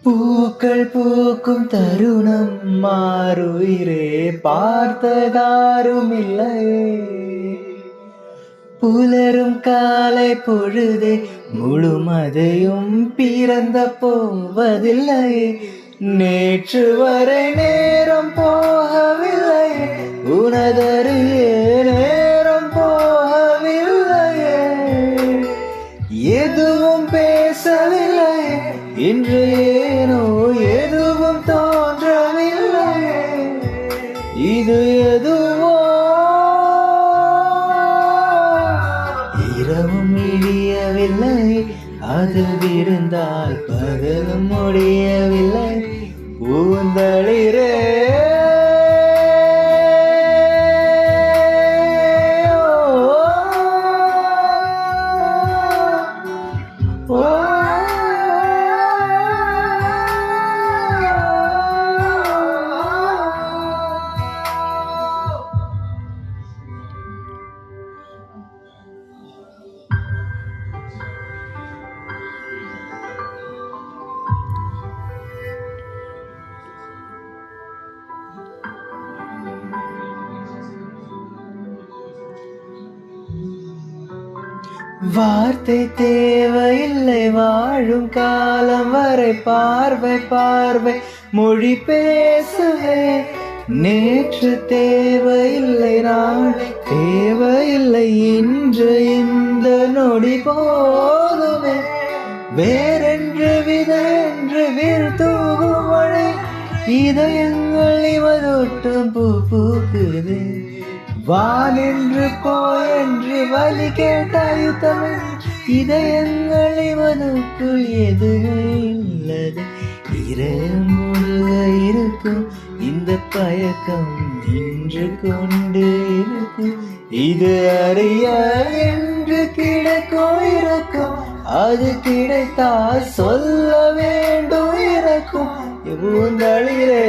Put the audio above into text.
பூக்கள் பூக்கும் தருணம் மாறுயிரே பார்த்ததாரும் இல்லையே. புலரும் காலை பொழுதே முழுமதையும் பிறந்த போவதில்லையே. நேற்று வரை நேரம் போகவில்லையே, உனதருகே நேரம் போகவில்லையே. எதுவும் பேசவில்லையே, இன்று ஏனோ எதுவும் தோன்றவில்லையே. இது எதுவோ இரவும் இடியவில்லை, அதில் விருந்தால் பகலும் முடியவில்லை. பூந்தளிரே வார்த்தை தேவையில்லை, வாழும் காலம் வரை பார்வை பார்வை மொழி பேசுவே. நேற்று தேவையில்லை, நாளை தேவையில்லை, இன்று இந்த நொடி போதுமே. வேறென்று விதென்று வீழ்த்தூகும் மழை, இதயங்கள் இவதொட்டும் பூ பூக்குது. வானென்று போயென்று வலி கேட்டாயுத்தமே, இதயங்கள் இவனுக்குள் எதுவும் இல்லது. இரவும் முழுக இருக்கும் இந்த பயக்கம் நின்று கொண்டு இருக்கும். இது அறிய என்று கிடைக்கும் இருக்கும், அது கிடைத்தால் சொல்ல வேண்டும் இருக்கும். பூந்தளிரே